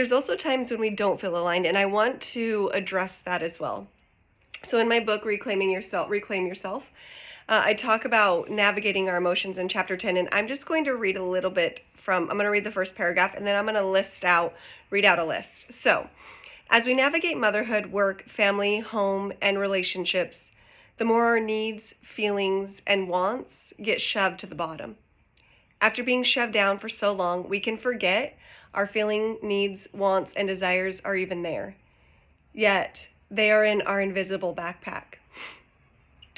There's also times when we don't feel aligned, and I want to address that as well. So in my book, Reclaim Yourself, I talk about navigating our emotions in chapter 10, and I'm just going to read a little bit I'm going to read the first paragraph, and then I'm going to read out a list. So, as we navigate motherhood, work, family, home, and relationships, the more our needs, feelings, and wants get shoved to the bottom. After being shoved down for so long, we can forget our feeling, needs, wants, and desires are even there. Yet, they are in our invisible backpack.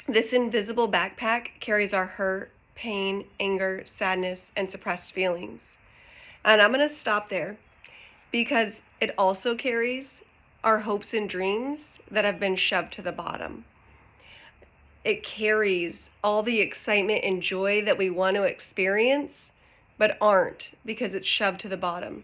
This invisible backpack carries our hurt, pain, anger, sadness, and suppressed feelings. And I'm going to stop there because it also carries our hopes and dreams that have been shoved to the bottom. It carries all the excitement and joy that we want to experience, but aren't because it's shoved to the bottom.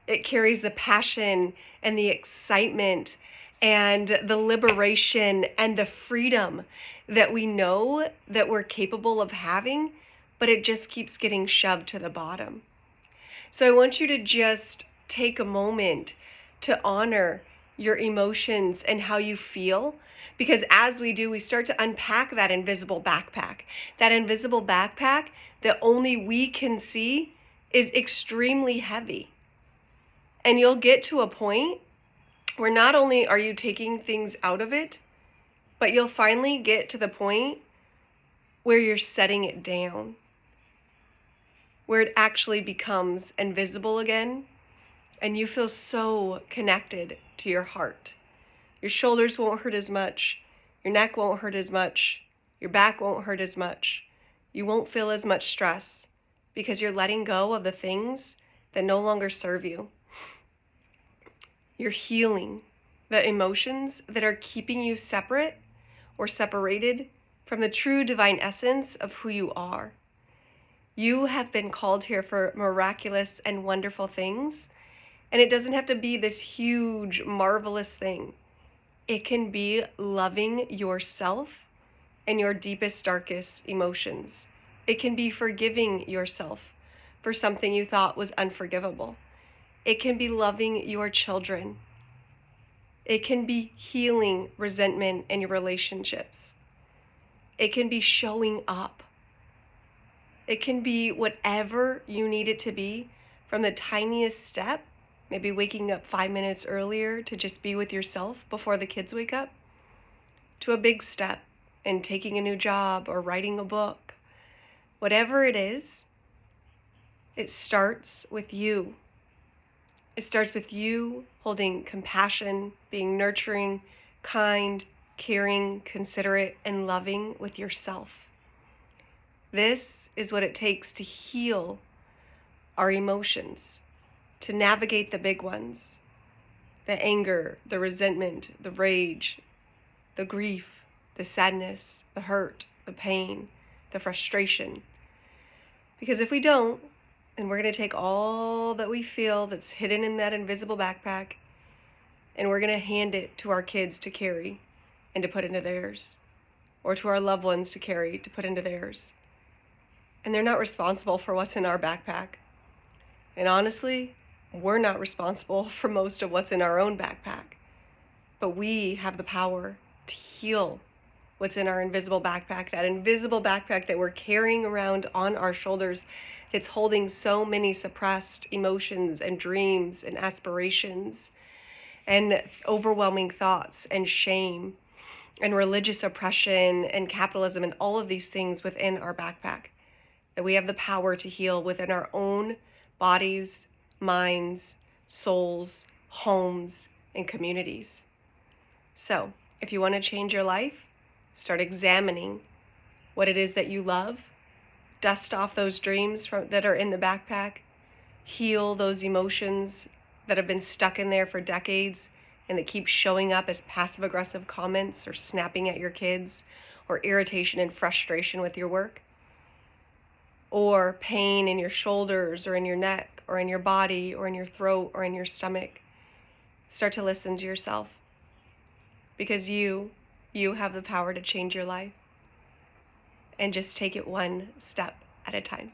It carries the passion and the excitement and the liberation and the freedom that we know that we're capable of having, but it just keeps getting shoved to the bottom. So I want you to just take a moment to honor your emotions and how you feel, because as we do, we start to unpack that invisible backpack. That invisible backpack that only we can see is extremely heavy. And you'll get to a point where not only are you taking things out of it, but you'll finally get to the point where you're setting it down, where it actually becomes invisible again, and you feel so connected to your heart. Your shoulders won't hurt as much, your neck won't hurt as much, your back won't hurt as much. You won't feel as much stress because you're letting go of the things that no longer serve you. You're healing the emotions that are keeping you separate or separated from the true divine essence of who you are. You have been called here for miraculous and wonderful things, and it doesn't have to be this huge, marvelous thing. It can be loving yourself and your deepest, darkest emotions. It can be forgiving yourself for something you thought was unforgivable. It can be loving your children. It can be healing resentment in your relationships. It can be showing up. It can be whatever you need it to be, from the tiniest step, maybe waking up 5 minutes earlier to just be with yourself before the kids wake up, to a big step in taking a new job or writing a book. Whatever it is, it starts with you. It starts with you holding compassion, being nurturing, kind, caring, considerate, and loving with yourself. This is what it takes to heal our emotions, to navigate the big ones, the anger, the resentment, the rage, the grief, the sadness, the hurt, the pain, the frustration. Because if we don't, and we're going to take all that we feel that's hidden in that invisible backpack, and we're going to hand it to our kids to carry and to put into theirs, or to our loved ones to carry to put into theirs. And they're not responsible for what's in our backpack. And honestly, we're not responsible for most of what's in our own backpack. But we have the power to heal what's in our invisible backpack, that invisible backpack that we're carrying around on our shoulders. It's holding so many suppressed emotions and dreams and aspirations and overwhelming thoughts and shame and religious oppression and capitalism and all of these things within our backpack, that we have the power to heal within our own bodies, minds, souls, homes, and communities. So, if you want to change your life, start examining what it is that you love. Dust off those dreams that are in the backpack. Heal those emotions that have been stuck in there for decades and that keep showing up as passive-aggressive comments or snapping at your kids or irritation and frustration with your work, or pain in your shoulders or in your neck or in your body or in your throat or in your stomach. Start to listen to yourself, because you have the power to change your life, and just take it one step at a time.